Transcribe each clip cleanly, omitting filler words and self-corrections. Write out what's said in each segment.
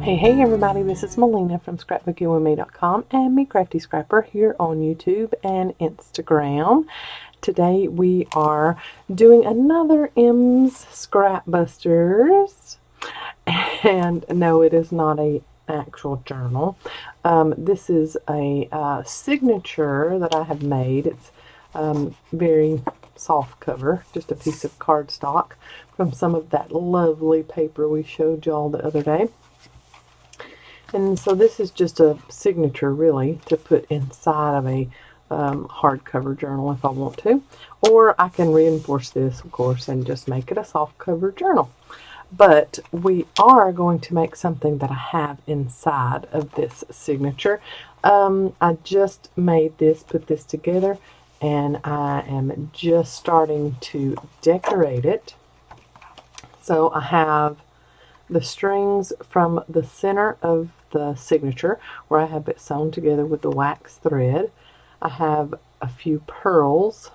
Hey everybody, this is Melina from ScrapbookingwithME.com and Me Crafty Scrapper here on YouTube and Instagram. Today we are doing another M's Scrapbusters, and no, it is not an actual journal. This is a signature that I have made. It's very soft cover, just a piece of cardstock from some of that lovely paper we showed y'all the other day. And so this is just a signature, really, to put inside of a hardcover journal if I want to. Or I can reinforce this, of course, and just make it a soft cover journal. But we are going to make something that I have inside of this signature. I just made this, put this together, and I am just starting to decorate it. So I have the strings from the center of the signature where I have it sewn together with the wax thread. I have a few pearls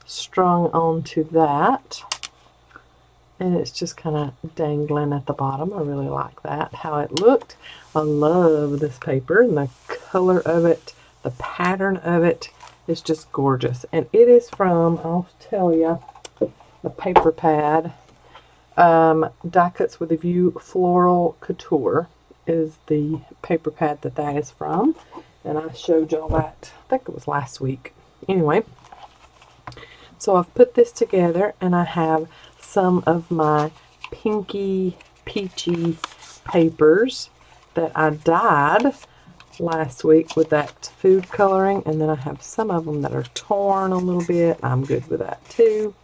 strung onto that, and it's just kind of dangling at the bottom. I really like that, how it looked. I love this paper, and the color of it, the pattern of it is just gorgeous. And it is from, I'll tell you, the paper pad. Die Cuts with a View Floral Couture is the paper pad that is from, and I showed y'all that, I think it was last week. Anyway, so I've put this together, and I have some of my pinky peachy papers that I dyed last week with that food coloring, and then I have some of them that are torn a little bit. I'm good with that too.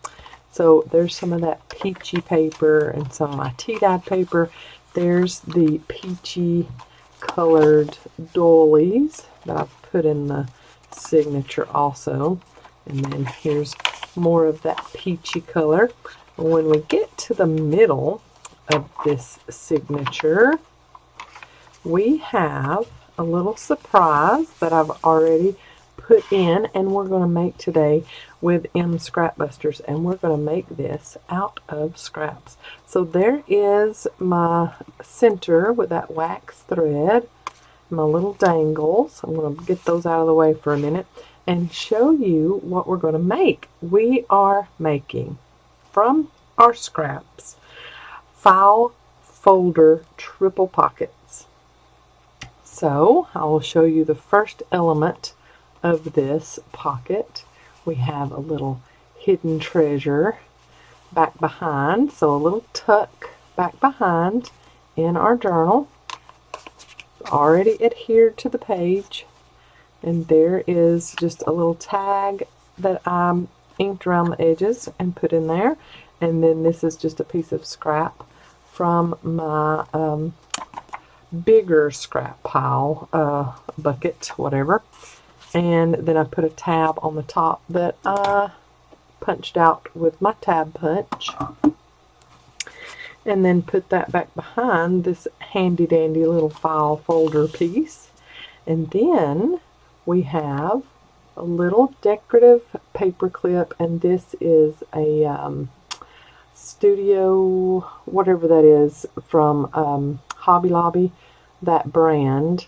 So there's some of that peachy paper and some of my tea-dyed paper. There's the peachy colored doilies that I've put in the signature also. And then here's more of that peachy color. When we get to the middle of this signature, we have a little surprise that I've already put in, and we're going to make today with M Scrapbusters, and we're going to make this out of scraps. So there is my center with that wax thread, my little dangles. I'm going to get those out of the way for a minute and show you what we're going to make. We are making from our scraps file folder triple pockets. So I will show you the first element of this pocket. We have a little hidden treasure back behind, so a little tuck back behind in our journal, already adhered to the page, and there is just a little tag that I inked around the edges and put in there. And then this is just a piece of scrap from my bigger scrap pile, bucket, whatever. And then I put a tab on the top that I punched out with my tab punch. And then put that back behind this handy dandy little file folder piece. And then we have a little decorative paper clip, and this is a Studio, whatever that is, from Hobby Lobby, that brand.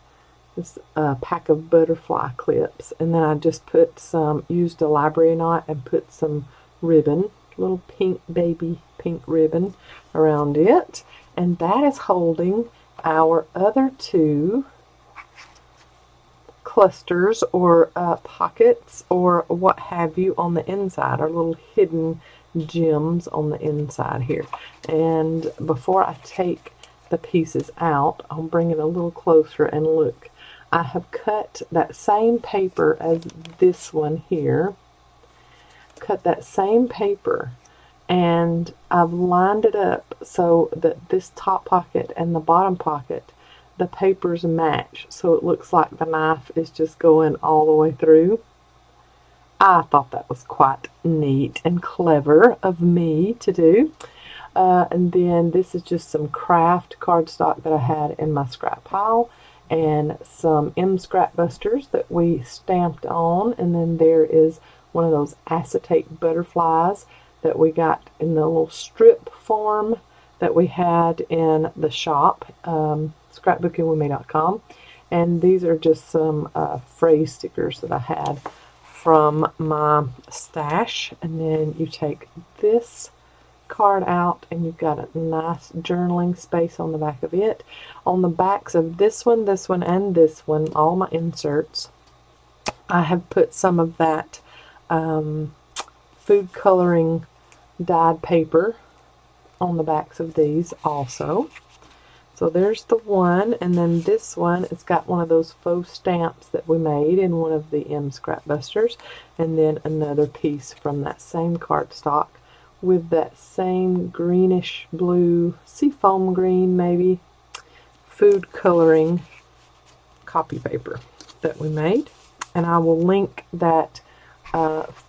This pack of butterfly clips, and then I just put some, used a library knot and put some ribbon, little pink baby pink ribbon around it, and that is holding our other two clusters or pockets or what have you on the inside, our little hidden gems on the inside here. And before I take the pieces out, I'll bring it a little closer and look. I have cut that same paper as this one here, cut that same paper, and I've lined it up so that this top pocket and the bottom pocket, the papers match, so it looks like the knife is just going all the way through. I thought that was quite neat and clever of me to do. And then this is just some craft cardstock that I had in my scrap pile, and some M Scrapbusters that we stamped on, and then there is one of those acetate butterflies that we got in the little strip form that we had in the shop, ScrapbookingwithME.com. And these are just some phrase stickers that I had from my stash. And then you take this card out and you've got a nice journaling space on the back of it. On the backs of this one, and this one, all my inserts, I have put some of that food coloring dyed paper on the backs of these also. So there's the one, and then this one, it's got one of those faux stamps that we made in one of the M Scrap Busters, and then another piece from that same cardstock with that same greenish blue, seafoam green maybe, food coloring copy paper that we made. And I will link that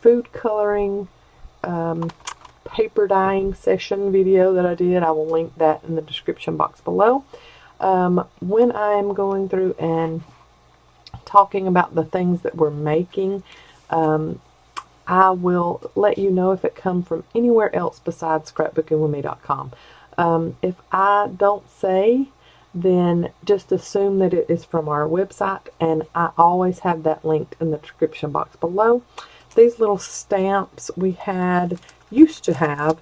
food coloring paper dyeing session video that I did. I will link that in the description box below. When I'm going through and talking about the things that we're making, I will let you know if it comes from anywhere else besides ScrapbookingwithMe.com. If I don't say, then just assume that it is from our website, and I always have that linked in the description box below. These little stamps we used to have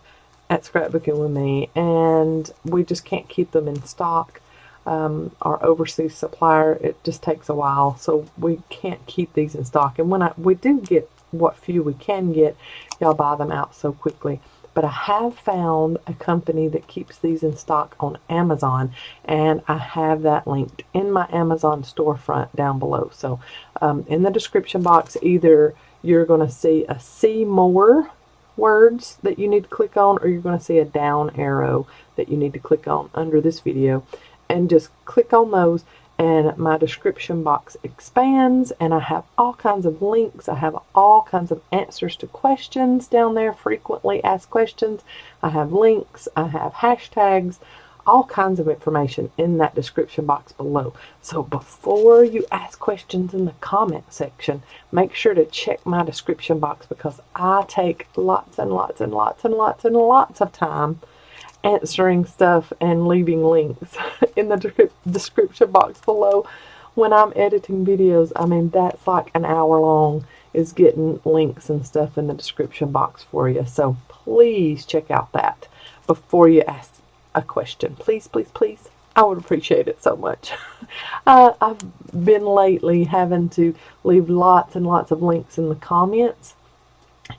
at Scrapbooking With Me, and we just can't keep them in stock. Our overseas supplier, it just takes a while, so we can't keep these in stock. And when we do get what few we can get, y'all buy them out so quickly. But I have found a company that keeps these in stock on Amazon, and I have that linked in my Amazon storefront down below. So in the description box, either you're going to see more words that you need to click on, or you're going to see a down arrow that you need to click on under this video, and just click on those, and my description box expands, and I have all kinds of links. I have all kinds of answers to questions down there, frequently asked questions. I have links, I have hashtags, all kinds of information in that description box below. So before you ask questions in the comment section, make sure to check my description box, because I take lots and lots and lots and lots and lots of time answering stuff and leaving links in the description box below. When I'm editing videos, I mean, that's like an hour long, is getting links and stuff in the description box for you. So please check out that before you ask a question. Please, please, please. I would appreciate it so much. I've been lately having to leave lots and lots of links in the comments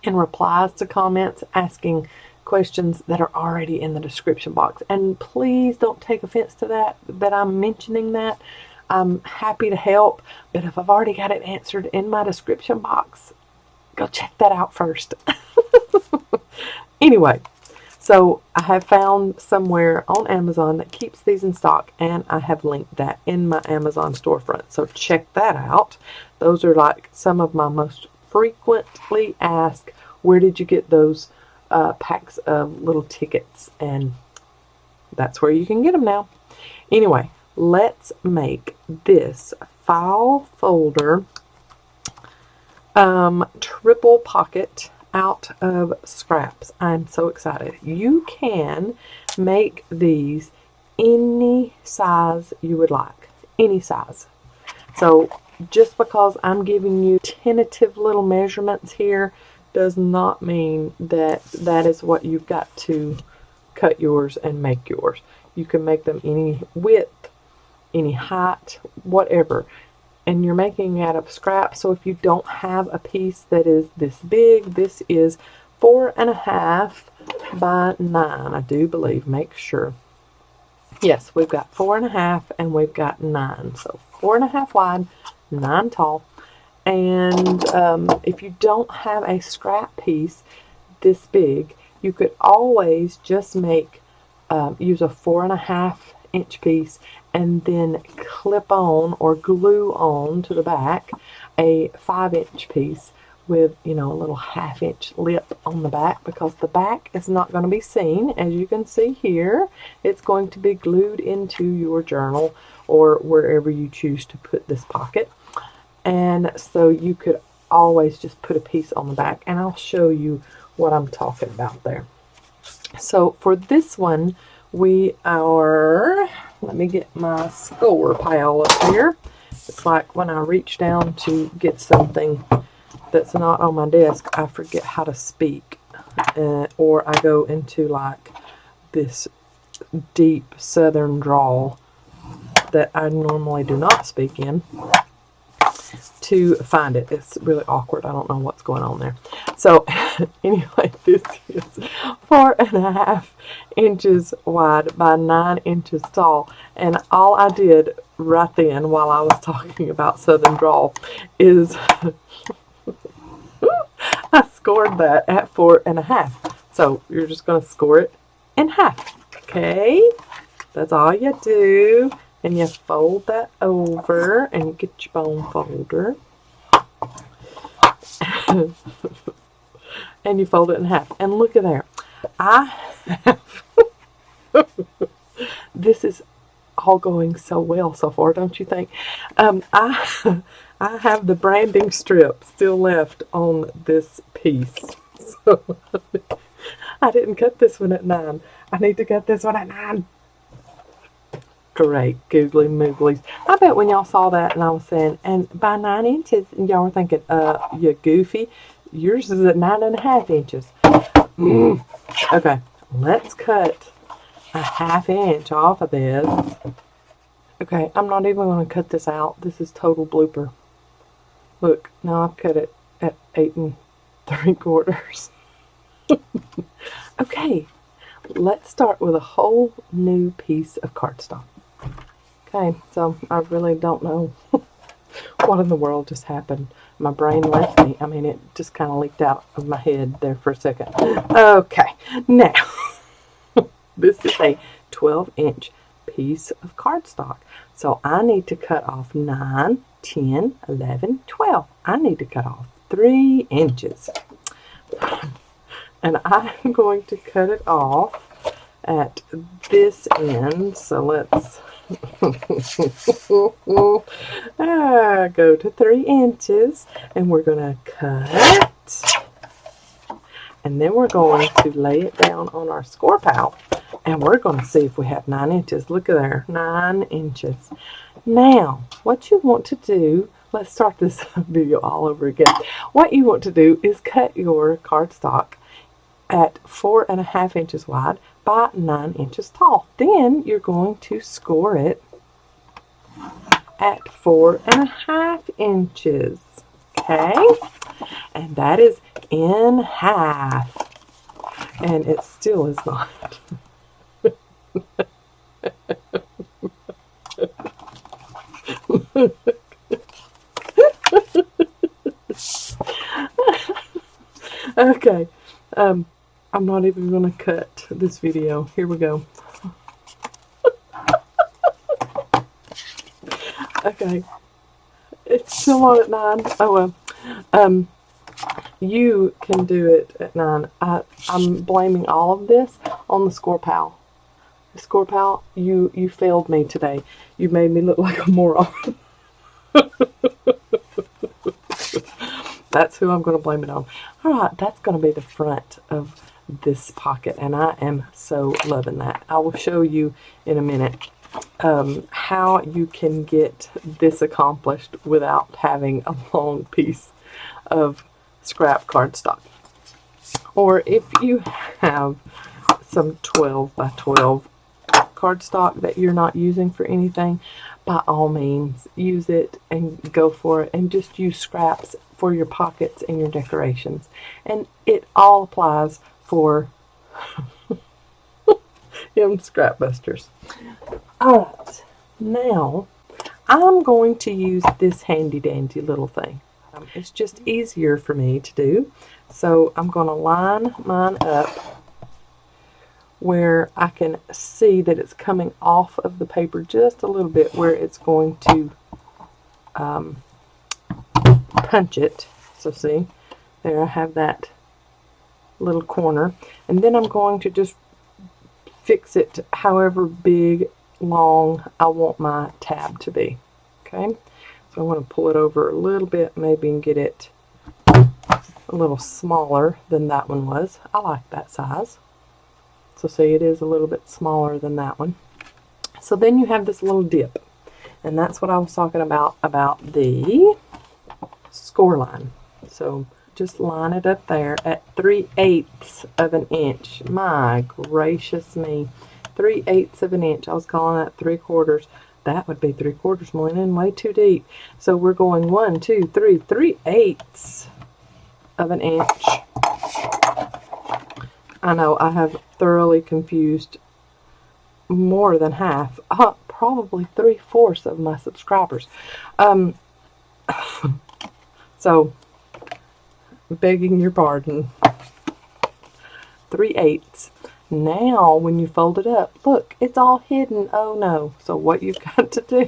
and replies to comments asking questions that are already in the description box. And please don't take offense to that I'm mentioning that. I'm happy to help, but if I've already got it answered in my description box, go check that out first. Anyway, so I have found somewhere on Amazon that keeps these in stock, and I have linked that in my Amazon storefront. So check that out. Those are like some of my most frequently asked, where did you get those packs of little tickets? And that's where you can get them now. Anyway, let's make this file folder triple pocket out of scraps. I'm so excited. You can make these any size you would like, any size. So just because I'm giving you tentative little measurements here does not mean that that is what you've got to cut yours and make yours. You can make them any width, any height, whatever. And you're making out of scrap, so if you don't have a piece that is this big, this is 4.5 by 9, I do believe. Make sure. Yes, we've got 4.5 and we've got 9. So 4.5 wide, 9 tall. And if you don't have a scrap piece this big, you could always just make use a 4.5 inch piece and then clip on or glue on to the back a 5-inch piece with, you know, a little 1/2 inch lip on the back, because the back is not going to be seen. As you can see here, it's going to be glued into your journal or wherever you choose to put this pocket. And so you could always just put a piece on the back, and I'll show you what I'm talking about there. So for this one, we are, let me get my score pile up here. It's like when I reach down to get something that's not on my desk, I forget how to speak. Or I go into like this deep southern drawl that I normally do not speak in to find it. It's really awkward. I don't know what's going on there. So anyway, this is 4.5 inches wide by 9 inches tall. And all I did right then while I was talking about southern drawl is I scored that at 4.5. So you're just going to score it in half. Okay? That's all you do. And you fold that over and you get your bone folder. And you fold it in half. And look at there. I have this is all going so well so far, don't you think? I have the branding strip still left on this piece. So I didn't cut this one at 9. I need to cut this one at 9. Great googly mooglies. I bet when y'all saw that and I was saying, and by 9 inches, and y'all were thinking, you goofy. Yours is at 9.5 inches. Okay, let's cut a 1/2 inch off of this. Okay, I'm not even going to cut this out. This is total blooper. Look, now I've cut it at 8 3/4. Okay, let's start with a whole new piece of cardstock. Okay, so I really don't know what in the world just happened. My brain left me. I mean, it just kind of leaked out of my head there for a second. Okay, now, this is a 12-inch piece of cardstock. So I need to cut off 9, 10, 11, 12. I need to cut off 3 inches. And I'm going to cut it off at this end. So let's go to 3 inches, and we're going to cut, and then we're going to lay it down on our score pal, and we're going to see if we have 9 inches. Look at there, 9 inches. Now, what you want to do, let's start this video all over again. What you want to do is cut your cardstock at 4.5 inches wide by 9 inches tall. Then you're going to score it at 4.5 inches. Okay? And that is in half. And it still is not. Okay. I'm not even going to cut this video. Here we go. Okay. It's still on at 9. Oh well. You can do it at 9. I'm blaming all of this on the score pal. The score pal, you failed me today. You made me look like a moron. That's who I'm going to blame it on. Alright, that's going to be the front of this pocket, and I am so loving that. I will show you in a minute how you can get this accomplished without having a long piece of scrap cardstock. Or if you have some 12 by 12 cardstock that you're not using for anything, by all means use it and go for it, and just use scraps for your pockets and your decorations. And it all applies for scrap busters. Alright, now I'm going to use this handy dandy little thing. It's just easier for me to do, so I'm going to line mine up where I can see that it's coming off of the paper just a little bit, where it's going to punch it. So see, there I have that little corner, and then I'm going to just fix it however big, long I want my tab to be. Okay, so I want to pull it over a little bit, maybe, and get it a little smaller than that one was. I like that size. So see, it is a little bit smaller than that one. So then you have this little dip, and that's what I was talking about the score line. So just line it up there at 3/8 of an inch. My gracious me, 3/8 of an inch. I was calling that 3/4. That would be 3/4, Melina, and way too deep. So we're going 1, 2, 3, 3/8 of an inch. I know I have thoroughly confused more than half, probably 3/4 of my subscribers. So, begging your pardon, 3/8. Now, when you fold it up, look, it's all hidden. Oh no. So what you've got to do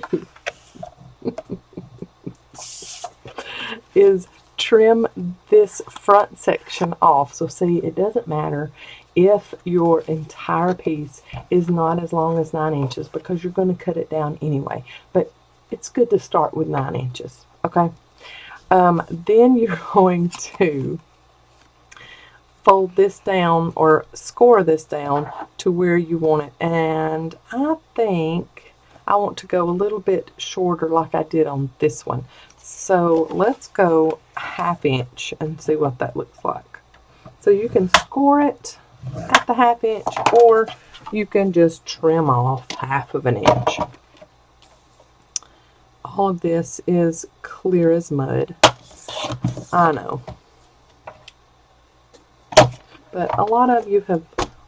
is trim this front section off. So see, it doesn't matter if your entire piece is not as long as 9 inches, because you're going to cut it down anyway. But it's good to start with 9 inches, okay? Then you're going to fold this down, or score this down to where you want it. And I think I want to go a little bit shorter like I did on this one. So let's go 1/2 inch and see what that looks like. So you can score it at the 1/2 inch, or you can just trim off 1/2 of an inch. All of this is clear as mud. I know. But a lot of you have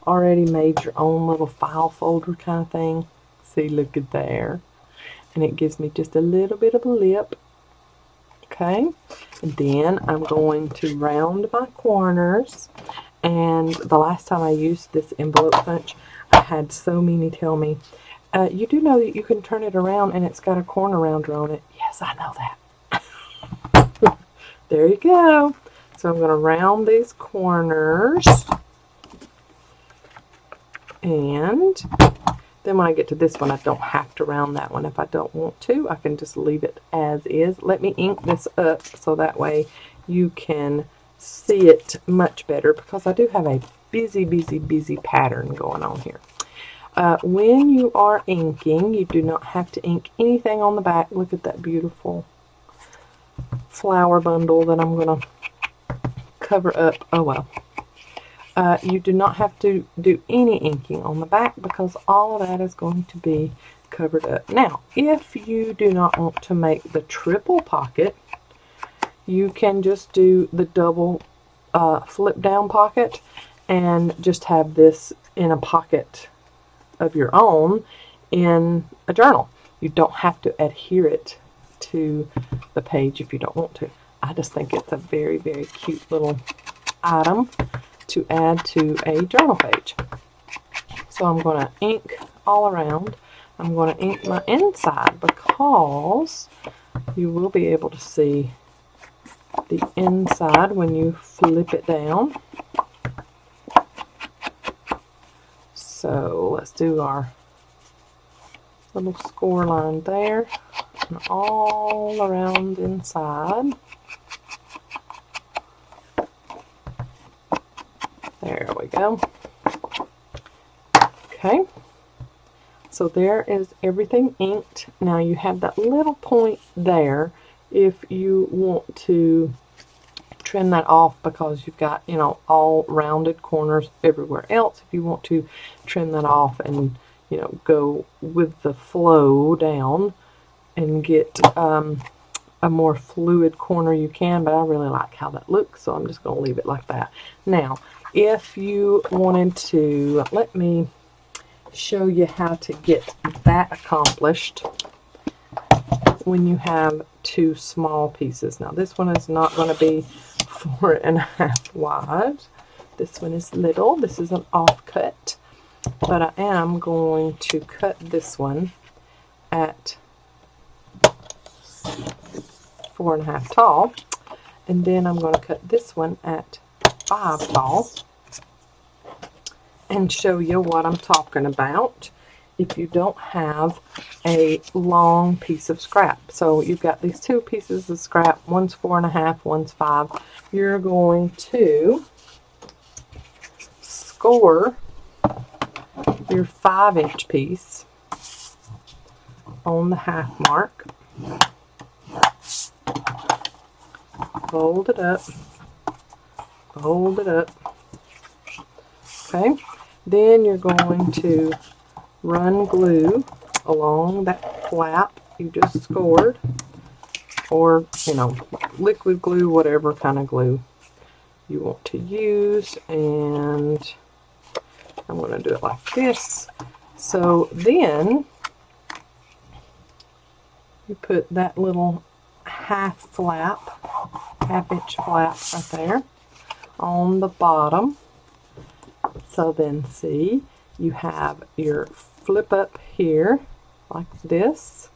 already made your own little file folder kind of thing. See, look at there. And it gives me just a little bit of a lip. Okay. And then I'm going to round my corners. And the last time I used this envelope punch, I had so many tell me, you do know that you can turn it around and it's got a corner rounder on it. Yes, I know that. There you go. So I'm going to round these corners, and then when I get to this one, I don't have to round that one. If I don't want to, I can just leave it as is. Let me ink this up so that way you can see it much better, because I do have a busy pattern going on here. When you are inking, you do not have to ink anything on the back. Look at that beautiful flower bundle that I'm going to cover up. Oh well. You do not have to do any inking on the back, because all of that is going to be covered up. Now, if you do not want to make the triple pocket, you can just do the double flip down pocket and just have this in a pocket of your own in a journal. You don't have to adhere it to the page if you don't want to. I just think it's a very cute little item to add to a journal page. So I'm going to ink all around. I'm going to ink my inside, because you will be able to see the inside when you flip it down. So let's do our little score line there, and all around inside. There we go. Okay, so there is everything inked. Now you have that little point there if you want to trim that off, because you've got, you know, all rounded corners everywhere else. If you want to trim that off and, you know, go with the flow down and get a more fluid corner, you can, but I really like how that looks, so I'm just going to leave it like that. Now, if you wanted to, let me show you how to get that accomplished when you have 2 small pieces. Now, this one is not going to be 4.5 wide. This one is little. This is an offcut, but I am going to cut this one at 4.5 tall, and then I'm going to cut this one at 5 tall and show you what I'm talking about if you don't have a long piece of scrap. So you've got these 2 pieces of scrap, one's 4.5, one's 5. You're going to score your 5-inch piece on the half mark. Fold it up. Fold it up. Okay. Then you're going to run glue along that flap you just scored, or, you know, liquid glue, whatever kind of glue you want to use, and I'm going to do it like this. So then you put that little half-inch flap right there on the bottom. So then see, you have your flip up here like this,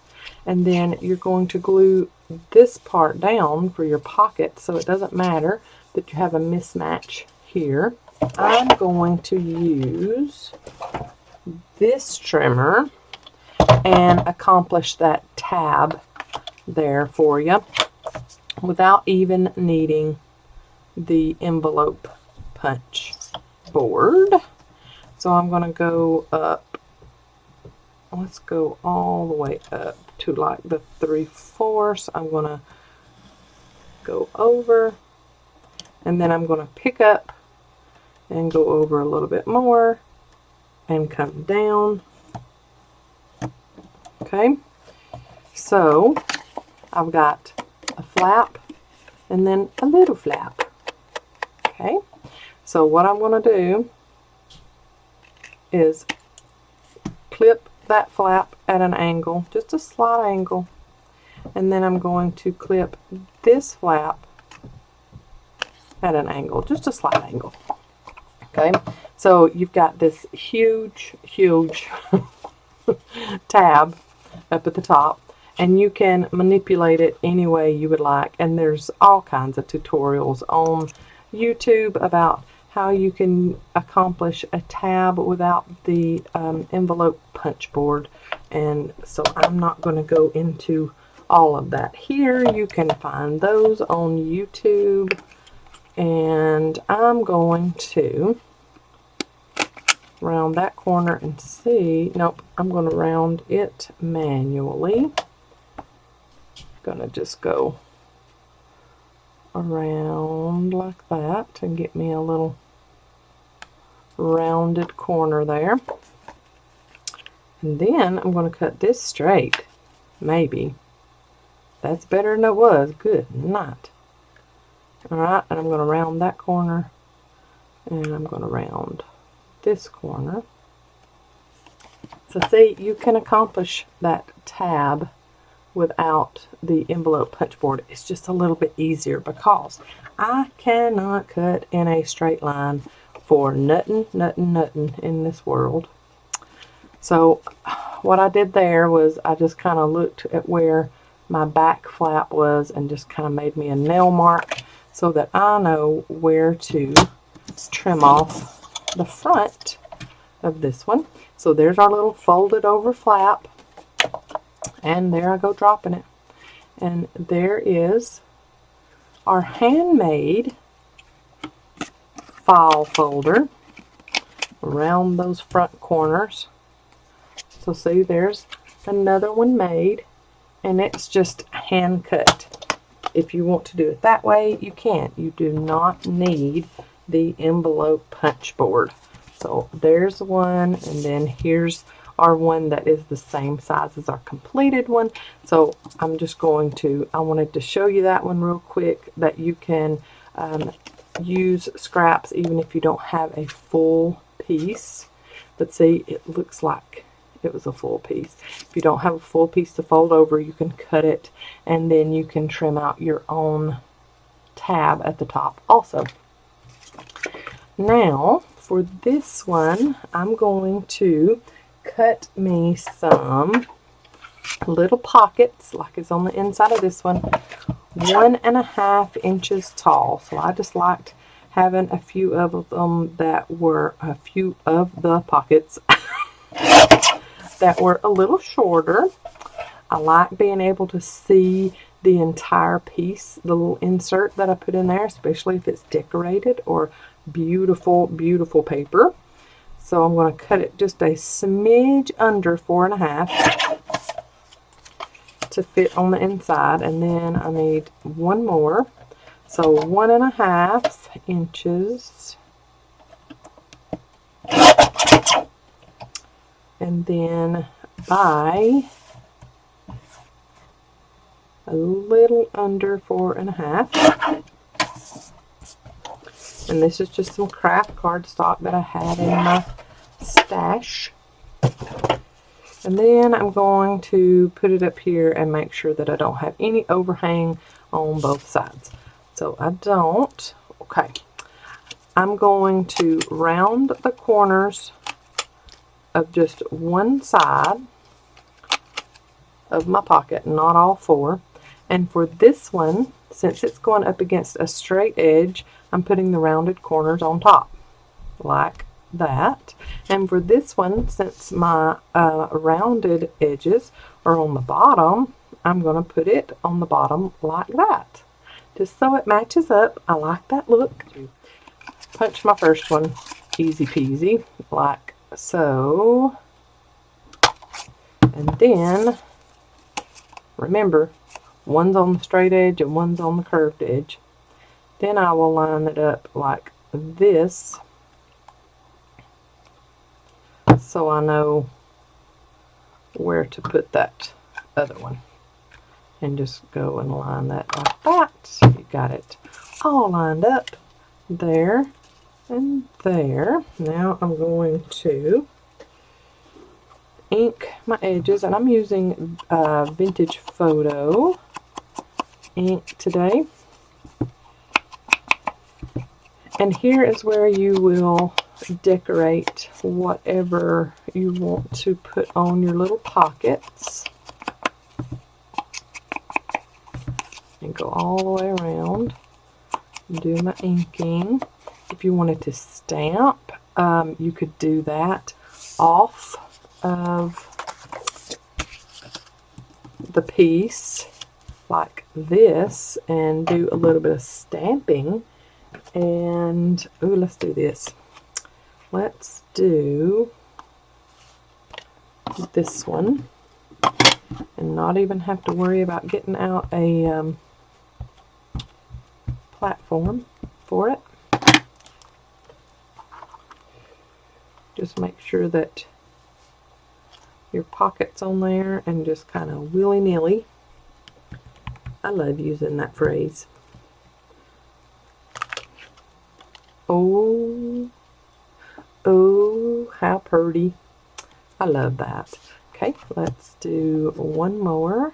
and then you're going to glue this part down for your pocket, so it doesn't matter that you have a mismatch here. I'm going to use this trimmer and accomplish that tab there for you without even needing the envelope punch board. So I'm going to go up, let's go all the way up to like the 3/4. I'm going to go over, and then I'm going to pick up and go over a little bit more and come down. Okay, so I've got a flap and then a little flap. Okay, so what I'm going to do is clip that flap at an angle, just a slight angle, and then I'm going to clip this flap at an angle, just a slight angle. Okay, so you've got this huge tab up at the top, and you can manipulate it any way you would like, and there's all kinds of tutorials on YouTube about how you can accomplish a tab without the envelope punch board, and so I'm not going to go into all of that here. You can find those on YouTube, and I'm going to round that corner and see. Nope, I'm going to round it manually. Going to just go around like that and get me a little rounded corner there. And then I'm going to cut this straight. Maybe. That's better than it was. Good night. Alright, and I'm going to round that corner, and I'm going to round this corner. So see, you can accomplish that tab without the envelope punch board. It's just a little bit easier because I cannot cut in a straight line for nothing in this world. So what I did there was I just kind of looked at where my back flap was and just kind of made me a nail mark so that I know where to trim off the front of this one. So there's our little folded over flap, and there I go dropping it. And there is our handmade file folder around those front corners. So see, there's another one made, and it's just hand cut. If you want to do it that way, you can. You do not need the envelope punch board. So there's one, and then here's our one that is the same size as our completed one. So I'm just going to, I wanted to show you that one real quick, that you can use scraps even if you don't have a full piece. But see, it looks like it was a full piece. If you don't have a full piece to fold over, you can cut it, and then you can trim out your own tab at the top also. Now for this one, I'm going to cut me some little pockets like it's on the inside of this one, 1.5 inches tall. So I just liked having a few of them that were a few of the pockets that were a little shorter. I like being able to see the entire piece, the little insert that I put in there, especially if it's decorated or beautiful paper. So I'm going to cut it just a smidge under 4.5 to fit on the inside, and then I need one more. So 1.5 inches, and then by a little under 4.5. And this is just some craft cardstock that I had in my stash. And then I'm going to put it up here and make sure that I don't have any overhang on both sides. So I don't. Okay. I'm going to round the corners of just one side of my pocket, not all four. And for this one, since it's going up against a straight edge, I'm putting the rounded corners on top, like that. And for this one, since my rounded edges are on the bottom, I'm going to put it on the bottom like that, just so it matches up. I like that look. Punch my first one, easy peasy, like so. And then, remember, one's on the straight edge and one's on the curved edge. Then I will line it up like this, so I know where to put that other one. And just go and line that like that. You got it all lined up there and there. Now I'm going to ink my edges, and I'm using Vintage Photo ink today. And here is where you will decorate whatever you want to put on your little pockets. And go all the way around and do my inking. If you wanted to stamp, you could do that off of the piece like this and do a little bit of stamping. And ooh, let's do this. Let's do this one and not even have to worry about getting out a platform for it. Just make sure that your pocket's on there and just kind of willy-nilly. I love using that phrase. Oh, oh, how pretty. I love that. Okay, let's do one more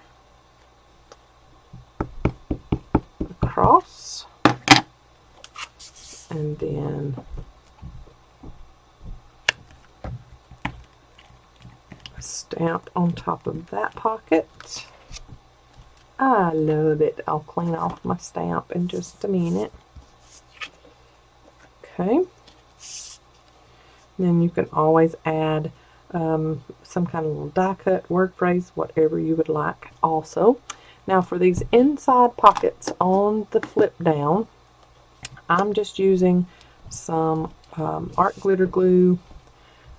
across, and then stamp on top of that pocket. I love it. I'll clean off my stamp in just a minute. Okay. Then you can always add some kind of little die cut, word phrase, whatever you would like also. Now for these inside pockets on the flip down, I'm just using some art glitter glue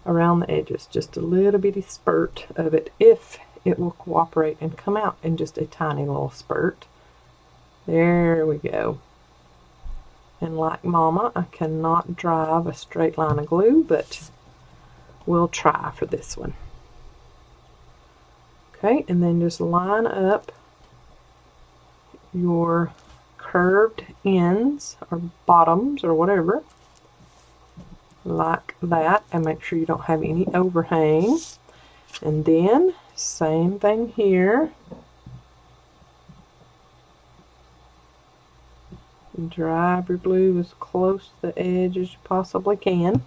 around the edges, just a little bitty spurt of it, if it will cooperate and come out in just a tiny little spurt. There we go. And like Mama, I cannot drive a straight line of glue, but we'll try for this one. Okay, and then just line up your curved ends or bottoms or whatever like that, and make sure you don't have any overhang. And then same thing here. Drive your glue as close to the edge as you possibly can.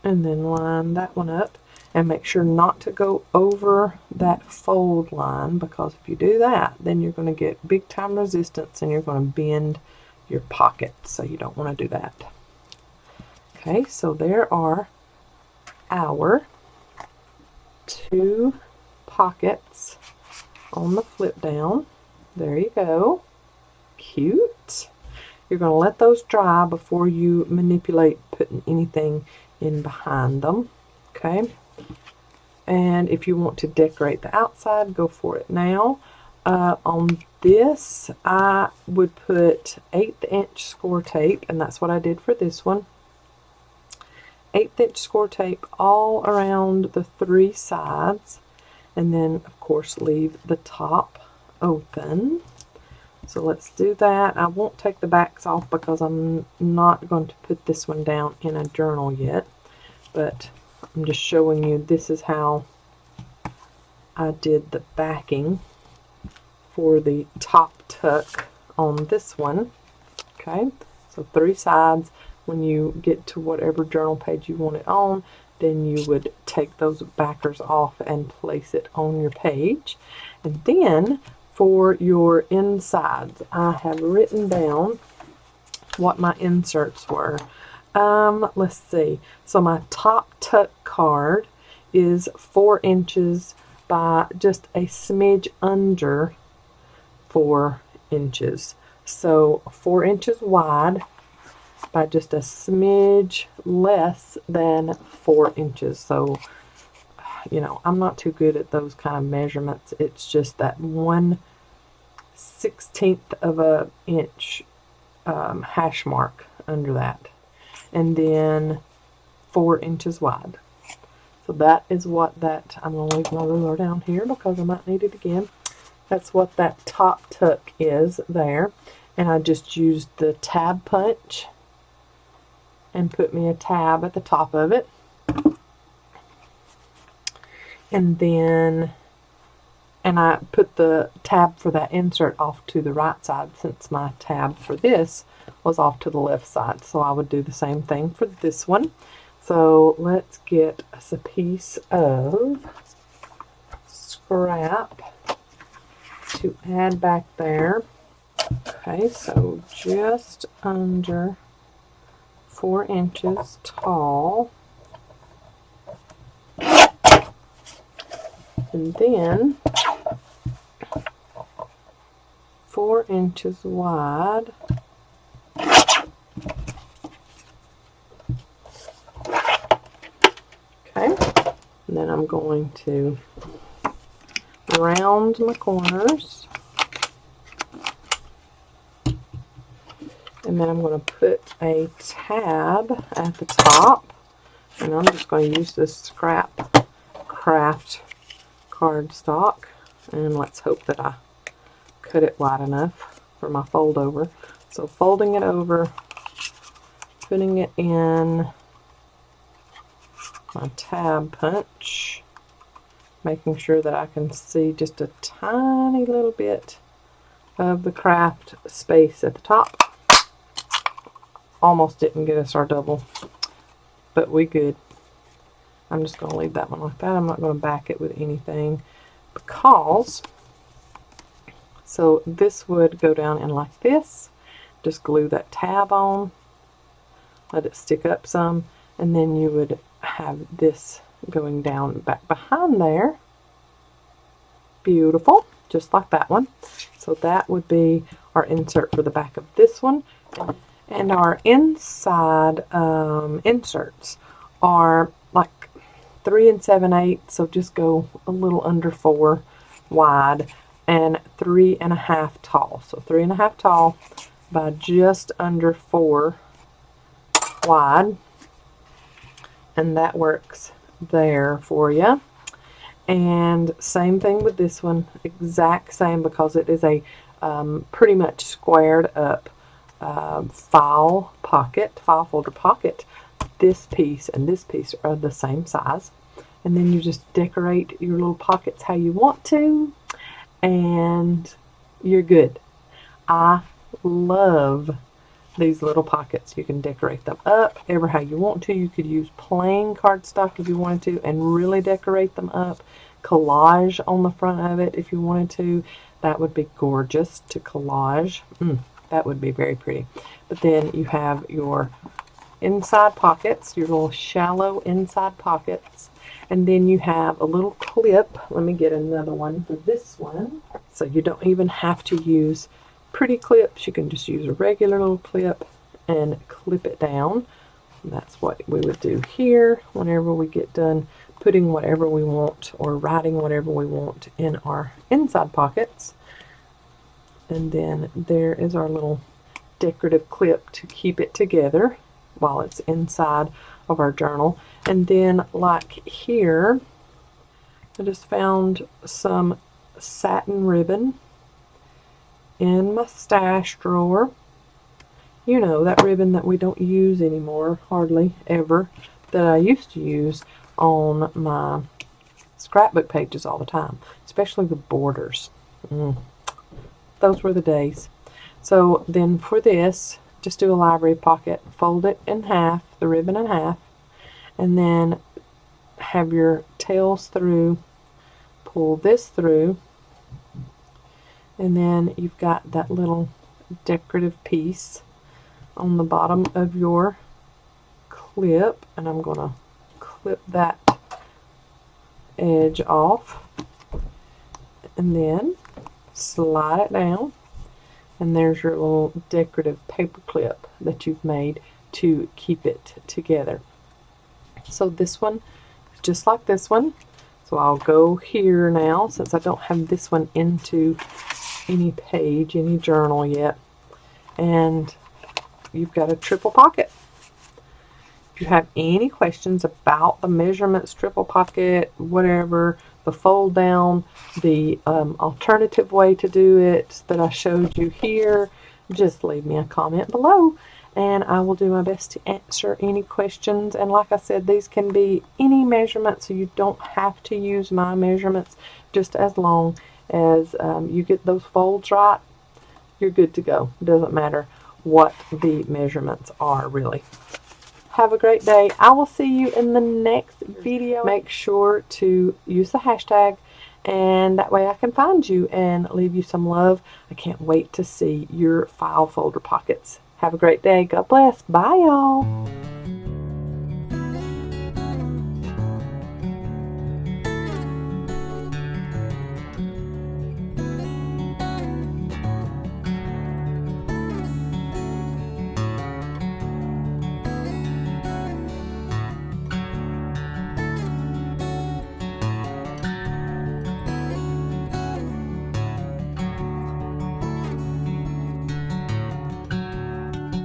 And then line that one up, and make sure not to go over that fold line, because if you do that, then you're going to get big time resistance and you're going to bend your pocket, so you don't want to do that. Okay, so there are our two pockets on the flip down. There you go. cute. You're going to let those dry before you manipulate putting anything in behind them. Okay. And if you want to decorate the outside, go for it now. On this, I would put 1/8 inch score tape, and that's what I did for this one. 1/8 inch score tape all around the 3 sides, and then of course leave the top open. So let's do that. I won't take the backs off because I'm not going to put this one down in a journal yet, but I'm just showing you this is how I did the backing for the top tuck on this one. Okay, so 3 sides. When you get to whatever journal page you want it on, then you would take those backers off and place it on your page. And then for your insides, I have written down what my inserts were. Let's see. So my top tuck card is 4 inches by just a smidge under 4 inches. So 4 inches wide by just a smidge less than 4 inches. So, you know, I'm not too good at those kind of measurements. It's just that 1/16 of an inch hash mark under that. And then 4 inches wide. So that is what that, I'm going to leave my ruler down here because I might need it again. That's what that top tuck is there. And I just used the tab punch and put me a tab at the top of it. And then, and I put the tab for that insert off to the right side since my tab for this was off to the left side. So I would do the same thing for this one. So let's get us a piece of scrap to add back there. Okay, so just under 4 inches tall. And then 4 inches wide. Okay, and then I'm going to round my corners. And then I'm going to put a tab at the top. And I'm just going to use this scrap craft cardstock. And let's hope that I cut it wide enough for my fold over. So folding it over, putting it in my tab punch, making sure that I can see just a tiny little bit of the craft space at the top. Almost didn't get us our double, but we good. I'm just going to leave that one like that. I'm not going to back it with anything because, so this would go down in like this. Just glue that tab on, let it stick up some, and then you would have this going down back behind there. Beautiful, just like that one. So that would be our insert for the back of this one. And our inside inserts are like 3 7/8, so just go a little under 4 wide and 3 1/2 tall. So 3 1/2 tall by just under 4 wide, and that works there for you. And same thing with this one, exact same, because it is a pretty much squared up file folder pocket. This piece and this piece are the same size, and then you just decorate your little pockets how you want to, and you're good. I love these little pockets. You can decorate them up ever how you want to. You could use plain cardstock if you wanted to and really decorate them up. Collage on the front of it if you wanted to. That would be gorgeous to collage. That would be very pretty. But then you have your inside pockets, your little shallow inside pockets. And then you have a little clip. Let me get another one for this one. So you don't even have to use pretty clips, you can just use a regular little clip and clip it down. And that's what we would do here whenever we get done putting whatever we want or writing whatever we want in our inside pockets. And then there is our little decorative clip to keep it together while it's inside of our journal. And then like here, I just found some satin ribbon in my stash drawer. You know, that ribbon that we don't use anymore, hardly ever, that I used to use on my scrapbook pages all the time, especially the borders. Those were the days. So then for this, just do a library pocket, fold it in half, the ribbon in half, and then have your tails through, pull this through, and then you've got that little decorative piece on the bottom of your clip, and I'm going to clip that edge off and then slide it down, and there's your little decorative paper clip that you've made to keep it together. So this one is just like this one. So I'll go here now, since I don't have this one into any page, any journal yet, and you've got a triple pocket. If you have any questions about the measurements, triple pocket, whatever, the fold down, the alternative way to do it that I showed you here, just leave me a comment below and I will do my best to answer any questions. And like I said, these can be any measurement, so you don't have to use my measurements. Just as long as you get those folds right, you're good to go. It doesn't matter what the measurements are, really. Have a great day. I will see you in the next video. Make sure to use the hashtag, and that way I can find you and leave you some love. I can't wait to see your file folder pockets. Have a great day. God bless. Bye, y'all.